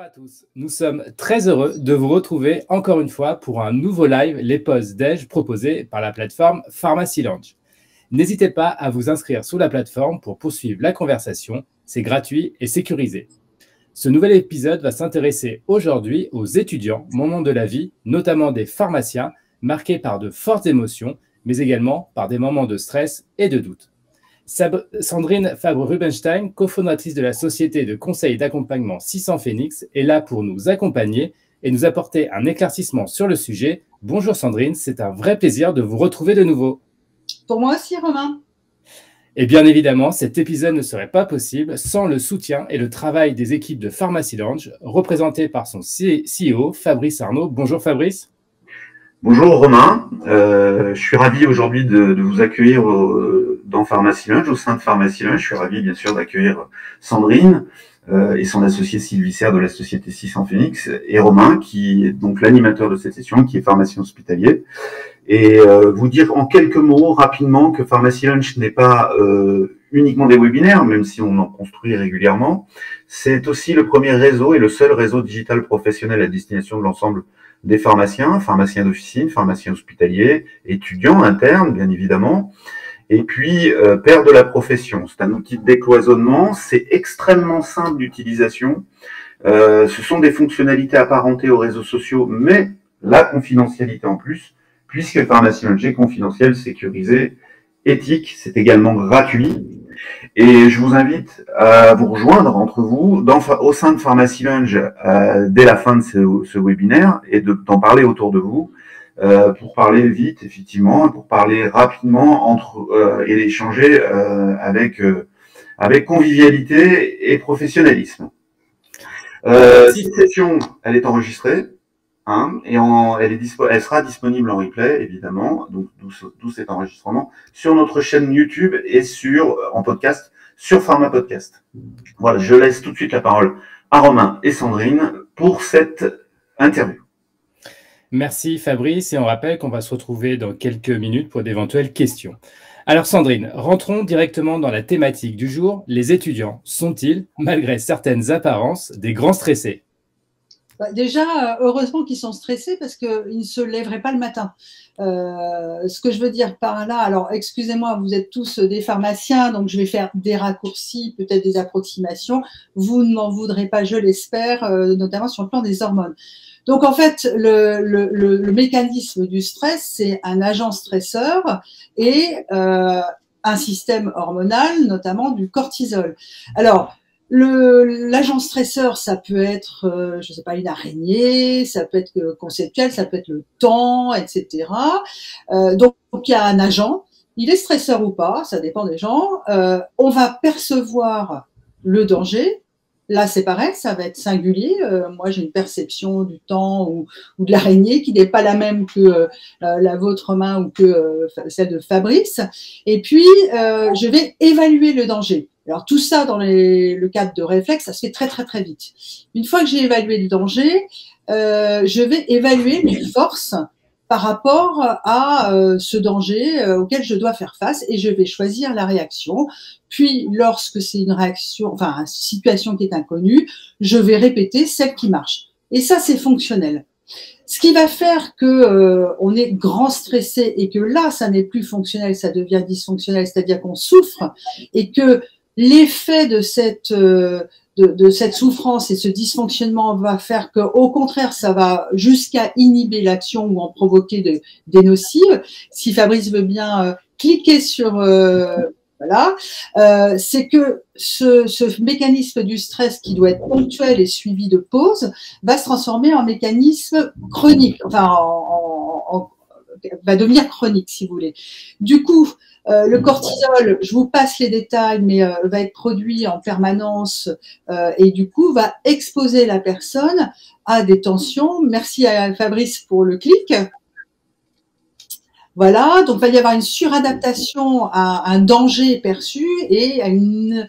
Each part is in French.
à tous, nous sommes très heureux de vous retrouver encore une fois pour un nouveau live, les pauses déj proposés par la plateforme Pharmacy Lounge. N'hésitez pas à vous inscrire sur la plateforme pour poursuivre la conversation, c'est gratuit et sécurisé. Ce nouvel épisode va s'intéresser aujourd'hui aux étudiants, moments de la vie, notamment des pharmaciens, marqués par de fortes émotions, mais également par des moments de stress et de doute. Sandrine Fabre-Rubenstein, cofondatrice de la société de conseil et d'accompagnement 600 Phoenix, est là pour nous accompagner et nous apporter un éclaircissement sur le sujet. Bonjour Sandrine, c'est un vrai plaisir de vous retrouver de nouveau. Pour moi aussi, Romain. Et bien évidemment, cet épisode ne serait pas possible sans le soutien et le travail des équipes de Pharmacy Lounge, représentées par son CEO, Fabrice Arnaud. Bonjour Fabrice. Bonjour Romain, je suis ravi aujourd'hui de vous accueillir dans Pharmacy Lounge, au sein de Pharmacy Lounge. Je suis ravi bien sûr d'accueillir Sandrine et son associé Sylvie Serre de la société 600 Phoenix et Romain qui est donc l'animateur de cette session, qui est pharmacien hospitalier. Et vous dire en quelques mots rapidement que Pharmacy Lounge n'est pas uniquement des webinaires, même si on en construit régulièrement. C'est aussi le premier réseau et le seul réseau digital professionnel à destination de l'ensemble des pharmaciens, pharmaciens d'officine, pharmaciens hospitaliers, étudiants internes, bien évidemment, et puis pairs de la profession. C'est un outil de décloisonnement, c'est extrêmement simple d'utilisation. Ce sont des fonctionnalités apparentées aux réseaux sociaux, mais la confidentialité en plus, puisque Pharmacy Lounge est confidentiel, sécurisé, éthique, c'est également gratuit. Et je vous invite à vous rejoindre entre vous au sein de Pharmacy Lounge dès la fin de ce webinaire et d'en parler autour de vous pour parler vite, effectivement, pour parler rapidement et échanger avec convivialité et professionnalisme. Cette session, elle est enregistrée. Et elle sera disponible en replay, évidemment, donc d'où cet enregistrement, sur notre chaîne YouTube et en podcast sur Pharma Podcast. Voilà, je laisse tout de suite la parole à Romain et Sandrine pour cette interview. Merci Fabrice, et on rappelle qu'on va se retrouver dans quelques minutes pour d'éventuelles questions. Alors Sandrine, rentrons directement dans la thématique du jour. Les étudiants sont-ils, malgré certaines apparences, des grands stressés ? Déjà, heureusement qu'ils sont stressés parce qu'ils ne se lèveraient pas le matin. Ce que je veux dire par là, alors excusez-moi, vous êtes tous des pharmaciens, donc je vais faire des raccourcis, peut-être des approximations. Vous ne m'en voudrez pas, je l'espère, notamment sur le plan des hormones. Donc en fait, le mécanisme du stress, c'est un agent stresseur et un système hormonal, notamment du cortisol. Alors, l'agent stresseur, ça peut être, je sais pas, une araignée, ça peut être conceptuel, ça peut être le temps, etc. Donc, il y a un agent, il est stresseur ou pas, ça dépend des gens. On va percevoir le danger. Là, c'est pareil, ça va être singulier. Moi, j'ai une perception du temps ou de l'araignée qui n'est pas la même que la vôtre, Romain, ou que celle de Fabrice. Et puis, je vais évaluer le danger. Alors, tout ça, dans le cadre de réflexe, ça se fait très, très, très vite. Une fois que j'ai évalué le danger, je vais évaluer mes forces par rapport à ce danger auquel je dois faire face et je vais choisir la réaction. Puis, lorsque c'est une réaction, enfin, une situation qui est inconnue, je vais répéter celle qui marche. Et ça, c'est fonctionnel. Ce qui va faire que on est grand stressé et que là, ça n'est plus fonctionnel, ça devient dysfonctionnel, c'est-à-dire qu'on souffre et que l'effet de cette souffrance et ce dysfonctionnement va faire que, au contraire, ça va jusqu'à inhiber l'action ou en provoquer des nocives. Si Fabrice veut bien cliquer sur voilà, c'est que ce mécanisme du stress qui doit être ponctuel et suivi de pause va se transformer en mécanisme chronique, enfin va devenir chronique si vous voulez. Du coup, le cortisol, je vous passe les détails, mais va être produit en permanence et du coup va exposer la personne à des tensions. Merci à Fabrice pour le clic. Voilà, donc il va y avoir une suradaptation à un danger perçu et à une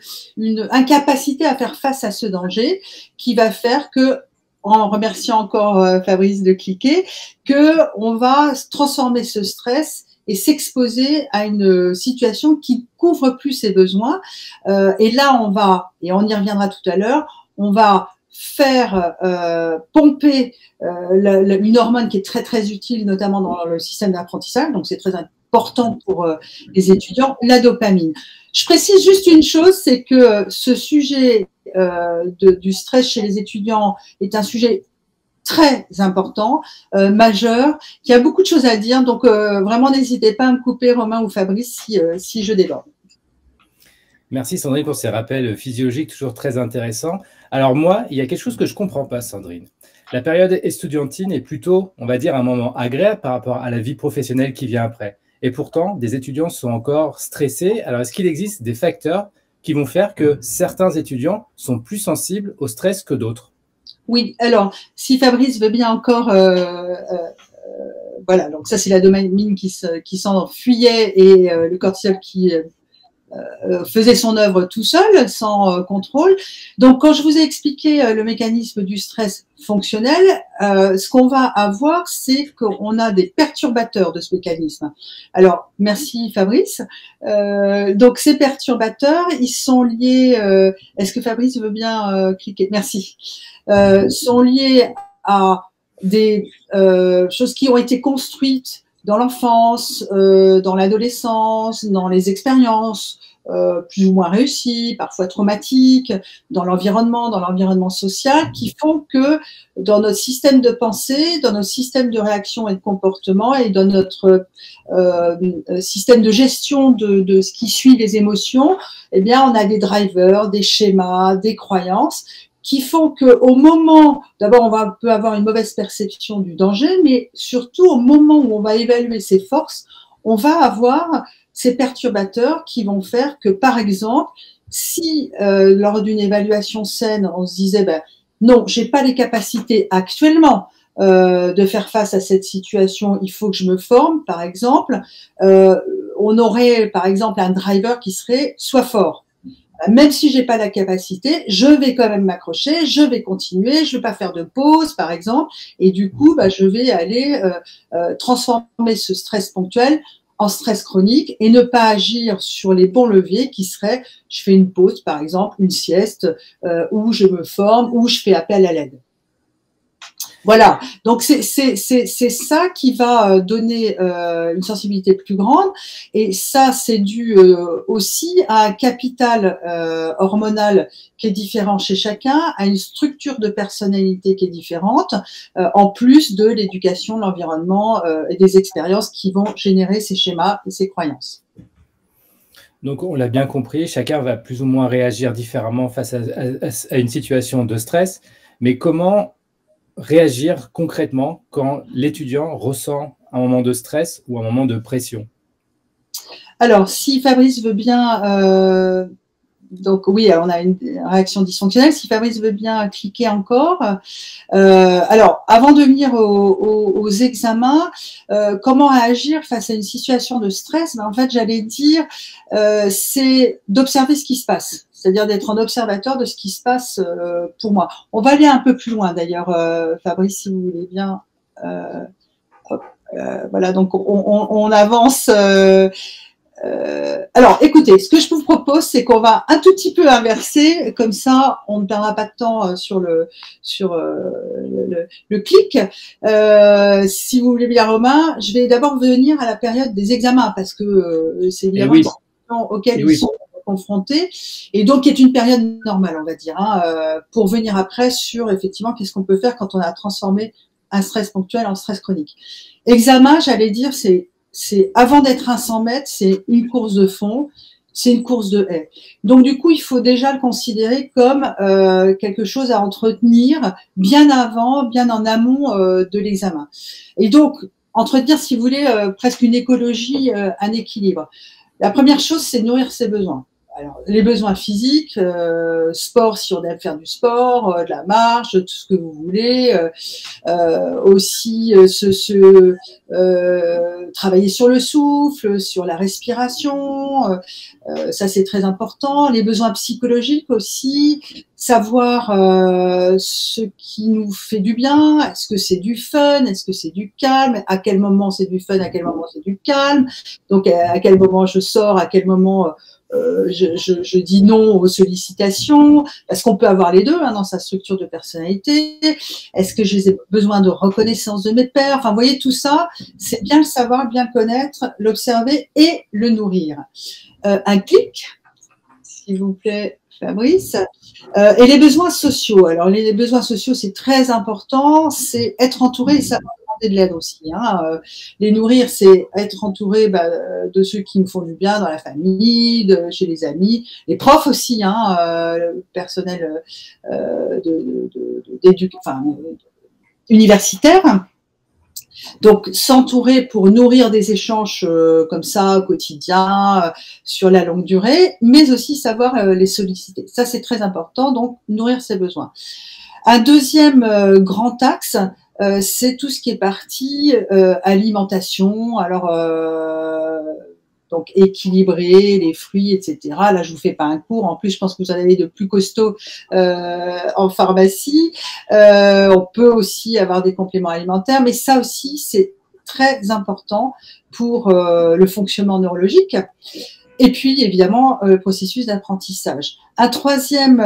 incapacité à faire face à ce danger qui va faire que, en remerciant encore Fabrice de cliquer, que on va transformer ce stress et s'exposer à une situation qui couvre plus ses besoins. Et là, on va, et on y reviendra tout à l'heure, on va faire pomper une hormone qui est très très utile, notamment dans le système d'apprentissage, donc c'est très important pour les étudiants, la dopamine. Je précise juste une chose, c'est que ce sujet du stress chez les étudiants est un sujet très important, majeur, qui a beaucoup de choses à dire, donc vraiment n'hésitez pas à me couper, Romain ou Fabrice, si je déborde. Merci Sandrine pour ces rappels physiologiques toujours très intéressants. Alors moi, il y a quelque chose que je ne comprends pas, Sandrine. La période estudiantine est plutôt, on va dire, un moment agréable par rapport à la vie professionnelle qui vient après. Et pourtant, des étudiants sont encore stressés. Alors, est-ce qu'il existe des facteurs qui vont faire que certains étudiants sont plus sensibles au stress que d'autres? Oui, alors, si Fabrice veut bien encore… voilà, donc ça, c'est la dopamine qui s'enfuyait et le cortisol qui… faisait son œuvre tout seul, sans contrôle. Donc, quand je vous ai expliqué le mécanisme du stress fonctionnel, ce qu'on va avoir, c'est qu'on a des perturbateurs de ce mécanisme. Alors, merci Fabrice. Donc, ces perturbateurs, ils sont liés… Est-ce que Fabrice veut bien cliquer? Merci. Sont liés à des choses qui ont été construites dans l'enfance, dans l'adolescence, dans les expériences plus ou moins réussies, parfois traumatiques, dans l'environnement social, qui font que dans notre système de pensée, dans notre système de réaction et de comportement et dans notre système de gestion de ce qui suit les émotions, eh bien, on a des drivers, des schémas, des croyances qui font qu'au moment, d'abord on peut avoir une mauvaise perception du danger, mais surtout au moment où on va évaluer ses forces, on va avoir ces perturbateurs qui vont faire que, par exemple, si lors d'une évaluation saine, on se disait ben, non, j'ai pas les capacités actuellement de faire face à cette situation, il faut que je me forme, par exemple, on aurait par exemple un driver qui serait sois fort. Même si j'ai pas la capacité, je vais quand même m'accrocher, je vais continuer, je vais pas faire de pause, par exemple, et du coup, bah, je vais aller transformer ce stress ponctuel en stress chronique et ne pas agir sur les bons leviers qui seraient, je fais une pause, par exemple, une sieste, ou je me forme, ou je fais appel à l'aide. Voilà, donc c'est ça qui va donner une sensibilité plus grande et ça c'est dû aussi à un capital hormonal qui est différent chez chacun, à une structure de personnalité qui est différente, en plus de l'éducation, l'environnement et des expériences qui vont générer ces schémas et ces croyances. Donc on l'a bien compris, chacun va plus ou moins réagir différemment face à une situation de stress, mais comment réagir concrètement quand l'étudiant ressent un moment de stress ou un moment de pression? Alors, si Fabrice veut bien, donc oui, on a une réaction dysfonctionnelle. Si Fabrice veut bien cliquer encore. Alors, avant de venir aux examens, comment réagir face à une situation de stress? Ben, en fait, j'allais dire, c'est d'observer ce qui se passe. C'est-à-dire d'être un observateur de ce qui se passe pour moi. On va aller un peu plus loin d'ailleurs, Fabrice, si vous voulez bien. Voilà, donc on avance. Alors, écoutez, ce que je vous propose, c'est qu'on va un tout petit peu inverser, comme ça, on ne perdra pas de temps sur le clic. Si vous voulez bien, Romain, je vais d'abord venir à la période des examens, parce que c'est évidemment une situation auquel ils sont confrontés, et donc qui est une période normale, on va dire, hein, pour venir après sur, effectivement, qu'est-ce qu'on peut faire quand on a transformé un stress ponctuel en stress chronique. Examen, j'allais dire, c'est avant d'être un 100 mètres, c'est une course de fond, c'est une course de haie. Donc du coup, il faut déjà le considérer comme quelque chose à entretenir bien avant, bien en amont de l'examen. Et donc, entretenir, si vous voulez, presque une écologie, un équilibre. La première chose, c'est nourrir ses besoins. Alors, les besoins physiques, sport si on aime faire du sport, de la marche, tout ce que vous voulez, aussi travailler sur le souffle, sur la respiration, ça c'est très important. Les besoins psychologiques aussi, savoir ce qui nous fait du bien, est-ce que c'est du fun, est-ce que c'est du calme, à quel moment c'est du fun, à quel moment c'est du calme, donc à quel moment je sors, à quel moment je dis non aux sollicitations, parce qu'on peut avoir les deux hein, dans sa structure de personnalité. Est-ce que j'ai besoin de reconnaissance de mes pairs? Enfin, vous voyez, tout ça, c'est bien le savoir, bien le connaître, l'observer et le nourrir. Un clic, s'il vous plaît, Fabrice. Et les besoins sociaux. Alors, les besoins sociaux, c'est très important. C'est être entouré et savoir demander de l'aide aussi. Hein. Les nourrir, c'est être entouré de ceux qui me font du bien dans la famille, chez les amis, les profs aussi, hein, le personnel universitaire. Donc, s'entourer pour nourrir des échanges comme ça au quotidien, sur la longue durée, mais aussi savoir les solliciter. Ça, c'est très important, donc nourrir ses besoins. Un deuxième grand axe, c'est tout ce qui est partie alimentation. Alors, donc équilibrer les fruits, etc. Là, je vous fais pas un cours. En plus, je pense que vous en avez de plus costauds en pharmacie. On peut aussi avoir des compléments alimentaires, mais ça aussi, c'est très important pour le fonctionnement neurologique. Et puis, évidemment, le processus d'apprentissage. Un troisième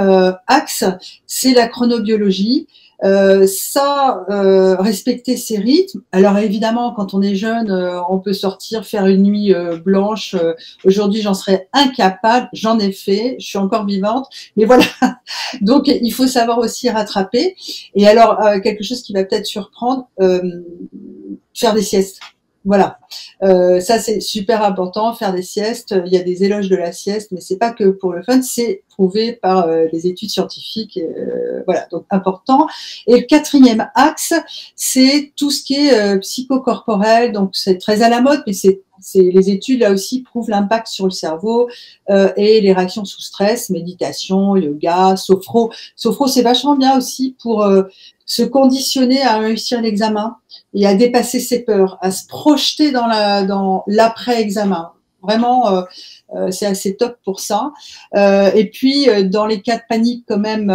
axe, c'est la chronobiologie. Respecter ses rythmes. Alors évidemment, quand on est jeune, on peut sortir, faire une nuit blanche. Aujourd'hui, j'en serais incapable. J'en ai fait. Je suis encore vivante. Mais voilà. Donc, il faut savoir aussi rattraper. Et alors, quelque chose qui va peut-être surprendre, faire des siestes. Voilà, ça c'est super important, faire des siestes. Il y a des éloges de la sieste, mais c'est pas que pour le fun, c'est prouvé par les études scientifiques. Voilà, donc important. Et le quatrième axe, c'est tout ce qui est psychocorporel. Donc c'est très à la mode, mais les études là aussi prouvent l'impact sur le cerveau et les réactions sous stress, méditation, yoga, sophro. Sophro, c'est vachement bien aussi pour se conditionner à réussir l'examen et à dépasser ses peurs, à se projeter dans l'après-examen. Vraiment, c'est assez top pour ça. Et puis, dans les cas de panique, quand même,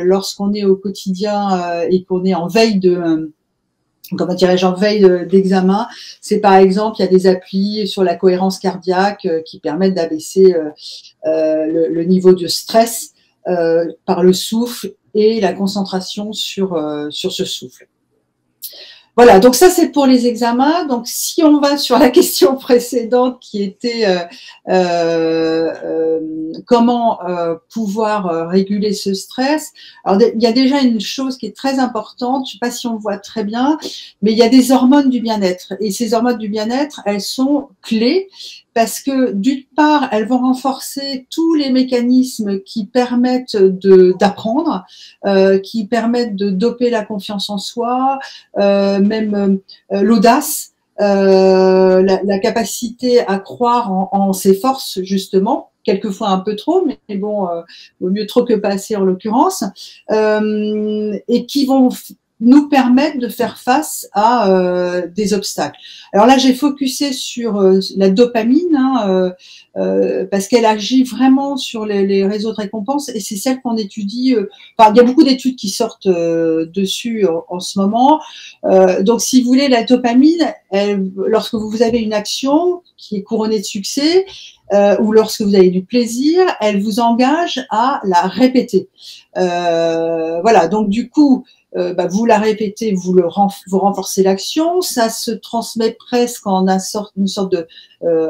lorsqu'on est au quotidien et qu'on est en veille comment dirais-je, en veille d'examen, c'est par exemple, il y a des applis sur la cohérence cardiaque qui permettent d'abaisser le niveau de stress par le souffle et la concentration sur ce souffle. Voilà, donc ça c'est pour les examens. Donc si on va sur la question précédente qui était comment pouvoir réguler ce stress. Alors il y a déjà une chose qui est très importante, je ne sais pas si on le voit très bien, mais il y a des hormones du bien-être. Et ces hormones du bien-être, elles sont clés parce que d'une part, elles vont renforcer tous les mécanismes qui permettent d'apprendre, qui permettent de doper la confiance en soi, même l'audace, la capacité à croire en ses forces, justement, quelquefois un peu trop, mais bon, vaut mieux trop que pas assez en l'occurrence, et qui vont nous permettre de faire face à des obstacles. Alors là, j'ai focusé sur la dopamine, parce qu'elle agit vraiment sur les réseaux de récompense, et c'est celle qu'on étudie. Enfin, il y a beaucoup d'études qui sortent dessus en ce moment. Donc, si vous voulez, la dopamine, lorsque vous avez une action qui est couronnée de succès, ou lorsque vous avez du plaisir, elle vous engage à la répéter. Voilà, donc du coup, vous la répétez, vous renforcez l'action, ça se transmet presque en une sorte de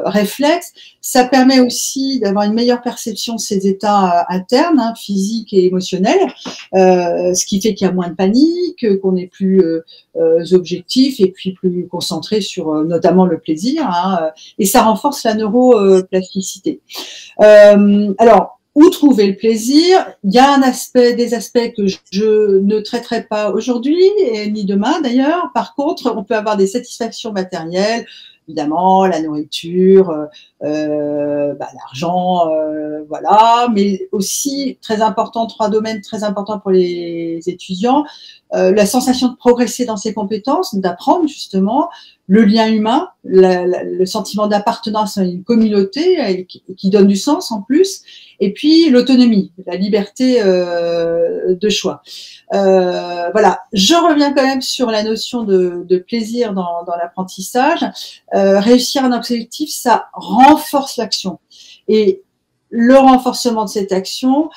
réflexe. Ça permet aussi d'avoir une meilleure perception de ses états internes, physiques et émotionnels, ce qui fait qu'il y a moins de panique, qu'on est plus objectif et puis plus concentré sur notamment le plaisir, et ça renforce la neuroplasticité. Alors, où trouver le plaisir? Il y a des aspects que je ne traiterai pas aujourd'hui, ni demain d'ailleurs. Par contre, on peut avoir des satisfactions matérielles, évidemment, la nourriture, l'argent, voilà, mais aussi, très important, 3 domaines très importants pour les étudiants, la sensation de progresser dans ses compétences, d'apprendre justement, le lien humain, le sentiment d'appartenance à une communauté qui donne du sens en plus, et puis l'autonomie, la liberté de choix. Voilà, je reviens quand même sur la notion de plaisir dans l'apprentissage. Réussir un objectif, ça renforce l'action. Et le renforcement de cette action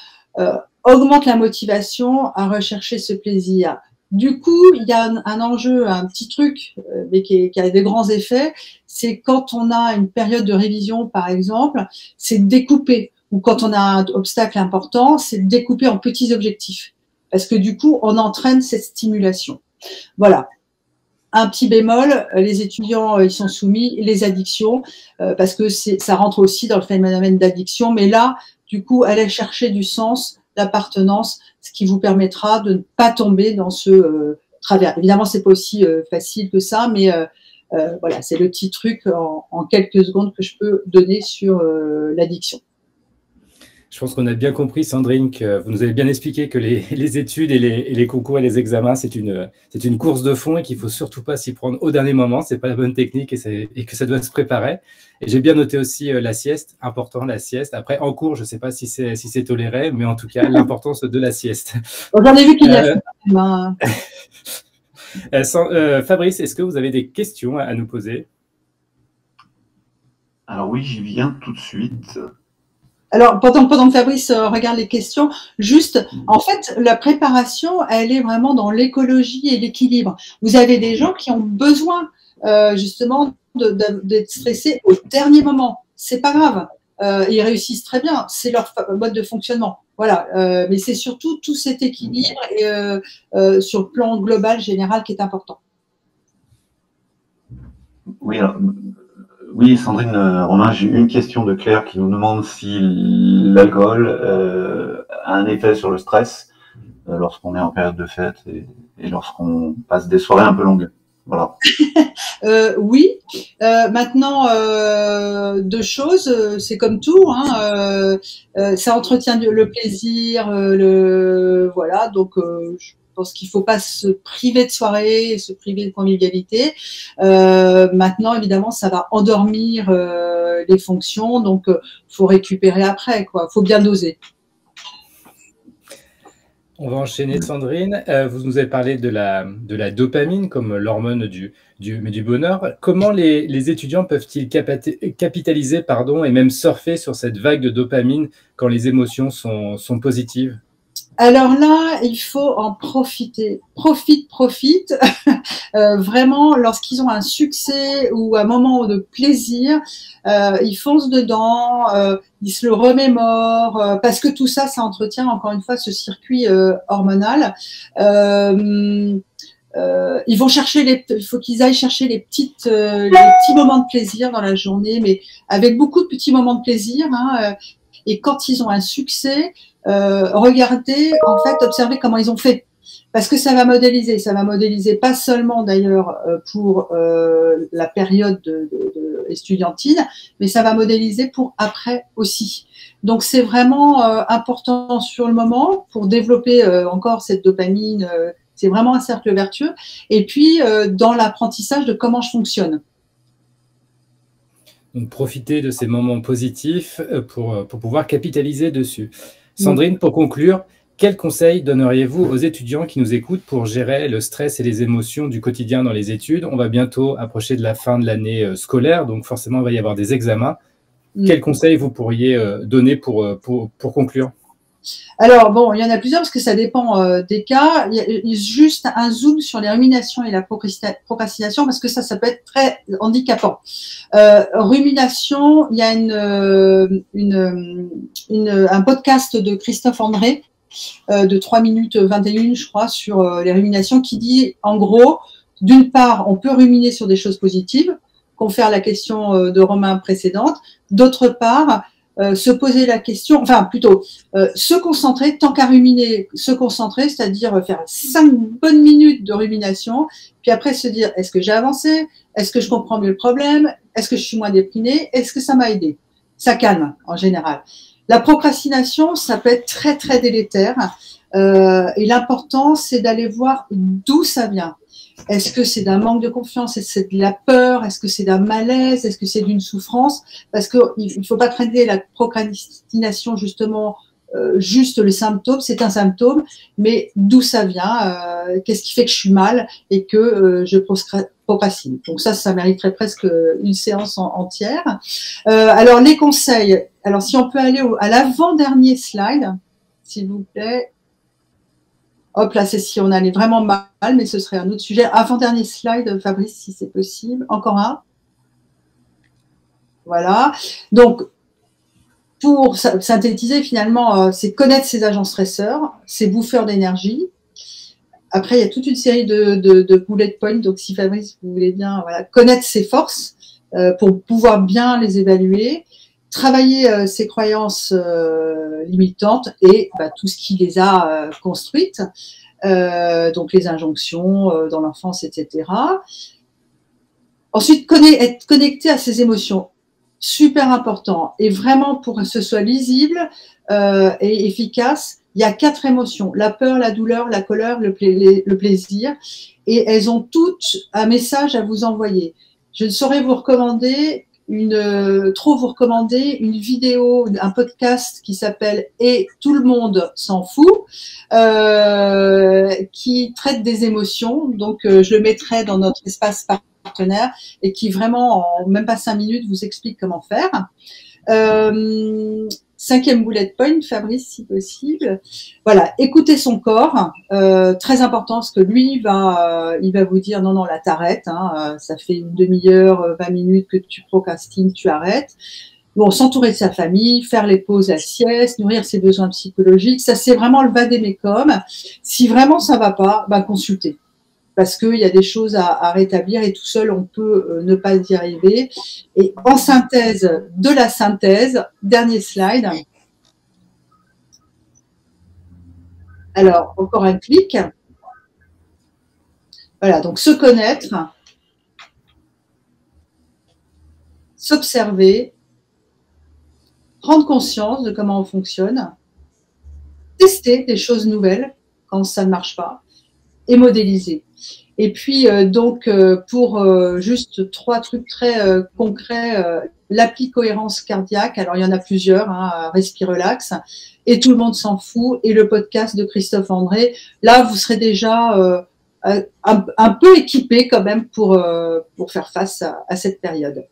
augmente la motivation à rechercher ce plaisir. Du coup, il y a un enjeu, un petit truc, mais qui a des grands effets, c'est quand on a une période de révision, par exemple, c'est de découper, ou quand on a un obstacle important, c'est de découper en petits objectifs. Parce que du coup, on entraîne cette stimulation. Voilà. Un petit bémol, les étudiants, ils sont soumis, les addictions, parce que ça rentre aussi dans le phénomène d'addiction, mais là, du coup, allez chercher du sens, d'appartenance, ce qui vous permettra de ne pas tomber dans ce travers. Évidemment, c'est pas aussi facile que ça, mais voilà, c'est le petit truc en quelques secondes que je peux donner sur l'addiction. Je pense qu'on a bien compris, Sandrine, que vous nous avez bien expliqué que les études et les concours et les examens, c'est une course de fond et qu'il ne faut surtout pas s'y prendre au dernier moment. Ce n'est pas la bonne technique et que ça doit se préparer. Et j'ai bien noté aussi la sieste, important la sieste. Après, en cours, je ne sais pas si c'est toléré, mais en tout cas, l'importance de la sieste. J'en ai vu qu'il y a Fabrice, est-ce que vous avez des questions à nous poser? Alors oui, j'y viens tout de suite. Alors, pendant que Fabrice regarde les questions, juste, en fait, la préparation, elle est vraiment dans l'écologie et l'équilibre. Vous avez des gens qui ont besoin, justement, d'être stressés au dernier moment. C'est pas grave. Ils réussissent très bien. C'est leur mode de fonctionnement. Voilà. Mais c'est surtout tout cet équilibre et, sur le plan global, général, qui est important. Oui, alors, oui, Sandrine, Romain, j'ai une question de Claire qui nous demande si l'alcool a un effet sur le stress lorsqu'on est en période de fête et lorsqu'on passe des soirées un peu longues. Voilà. Oui. Maintenant, deux choses, c'est comme tout, hein, ça entretient le plaisir, voilà. Donc, je pense qu'il ne faut pas se priver de soirée, se priver de convivialité. Maintenant, évidemment, ça va endormir les fonctions, donc faut récupérer après, quoi. Faut bien doser. On va enchaîner, Sandrine. Vous nous avez parlé de la dopamine comme l'hormone du bonheur. Comment les étudiants peuvent-ils capitaliser et même surfer sur cette vague de dopamine quand les émotions sont positives? Alors là, il faut en profiter. Profite. Vraiment, lorsqu'ils ont un succès ou un moment de plaisir, ils foncent dedans, ils se le remémorent, parce que tout ça, ça entretient encore une fois ce circuit hormonal. Ils vont chercher il faut qu'ils aillent chercher les petits moments de plaisir dans la journée, mais avec beaucoup de petits moments de plaisir, hein, et quand ils ont un succès, regardez, en fait, observez comment ils ont fait. Parce que ça va modéliser pas seulement d'ailleurs pour la période estudiantine, mais ça va modéliser pour après aussi. Donc c'est vraiment important sur le moment pour développer encore cette dopamine. C'est vraiment un cercle vertueux. Et puis dans l'apprentissage de comment je fonctionne. Donc profiter de ces moments positifs pour pouvoir capitaliser dessus. Sandrine, pour conclure, quels conseils donneriez-vous aux étudiants qui nous écoutent pour gérer le stress et les émotions du quotidien dans les études? On va bientôt approcher de la fin de l'année scolaire, donc forcément, il va y avoir des examens. Quels conseils vous pourriez donner pour conclure? Alors, bon, il y en a plusieurs parce que ça dépend des cas. Il y a juste un zoom sur les ruminations et la procrastination parce que ça peut être très handicapant. Rumination, il y a un podcast de Christophe André de 3 minutes 21, je crois, sur les ruminations qui dit, en gros, d'une part, on peut ruminer sur des choses positives, confère la question de Romain précédente. D'autre part, se poser la question, enfin plutôt se concentrer, tant qu'à ruminer, se concentrer, c'est-à-dire faire 5 bonnes minutes de rumination, puis après se dire, est-ce que j'ai avancé? Est-ce que je comprends mieux le problème? Est-ce que je suis moins déprimée? Est-ce que ça m'a aidé? Ça calme en général. La procrastination, ça peut être très très délétère et l'important c'est d'aller voir d'où ça vient. Est-ce que c'est d'un manque de confiance? Est-ce que c'est de la peur? Est-ce que c'est d'un malaise? Est-ce que c'est d'une souffrance? Parce qu'il ne faut pas traiter la procrastination justement juste le symptôme, c'est un symptôme, mais d'où ça vient? Qu'est-ce qui fait que je suis mal et que je procrastinent. Donc ça mériterait presque une séance entière. Alors les conseils, alors si on peut aller à l'avant-dernier slide, s'il vous plaît. Hop là, c'est si on allait vraiment mal, mais ce serait un autre sujet. Avant-dernier slide, Fabrice, si c'est possible. Encore un. Voilà. Donc, pour synthétiser, finalement, c'est connaître ses agents stresseurs, ses bouffeurs d'énergie. Après, il y a toute une série de bullet points. Donc, si Fabrice, vous voulez bien, voilà, connaître ses forces pour pouvoir bien les évaluer, travailler ses croyances limitantes et tout ce qui les a construites, donc les injonctions dans l'enfance, etc. Ensuite, être connecté à ses émotions. Super important. Et vraiment, pour que ce soit lisible et efficace, il y a 4 émotions. La peur, la douleur, la colère, le plaisir. Et elles ont toutes un message à vous envoyer. Je ne saurais vous recommander trop vous recommander une vidéo, un podcast qui s'appelle « Et tout le monde s'en fout », qui traite des émotions. Donc, je le mettrai dans notre espace partenaire et qui vraiment, en même pas 5 minutes, vous explique comment faire. 5e bullet point, Fabrice, si possible. Voilà, écoutez son corps, très important, parce que lui, il va vous dire non, là, t'arrêtes, ça fait une demi-heure, 20 minutes que tu procrastines, tu arrêtes. Bon, s'entourer de sa famille, faire les pauses, la sieste, nourrir ses besoins psychologiques, ça c'est vraiment le vade-mecum. Si vraiment ça va pas, consultez. Parce qu'il y a des choses à rétablir et tout seul, on peut ne pas y arriver. Et en synthèse de la synthèse, dernier slide. Alors, encore un clic. Voilà, donc se connaître, s'observer, prendre conscience de comment on fonctionne, tester des choses nouvelles quand ça ne marche pas et modéliser. Et puis, pour juste 3 trucs très concrets, l'appli cohérence cardiaque, alors il y en a plusieurs, Respirelax, et tout le monde s'en fout, et le podcast de Christophe André. Là, vous serez déjà un peu équipé quand même pour faire face à cette période.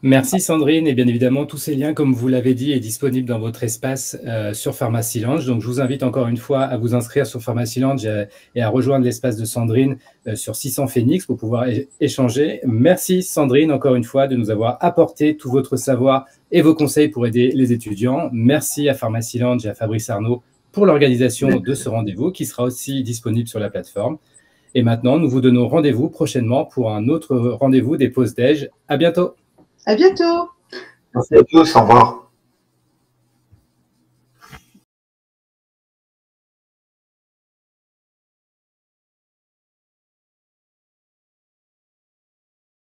Merci Sandrine, et bien évidemment tous ces liens, comme vous l'avez dit, est disponible dans votre espace sur Pharmacy Lounge. Donc je vous invite encore une fois à vous inscrire sur Pharmacy Lounge et à rejoindre l'espace de Sandrine sur 600 Phoenix pour pouvoir échanger. Merci Sandrine encore une fois de nous avoir apporté tout votre savoir et vos conseils pour aider les étudiants. Merci à Pharmacy Lounge et à Fabrice Arnaud pour l'organisation de ce rendez-vous qui sera aussi disponible sur la plateforme. Et maintenant, nous vous donnons rendez-vous prochainement pour un autre rendez-vous des pauses déj. À bientôt. À bientôt. Merci à tous, au revoir.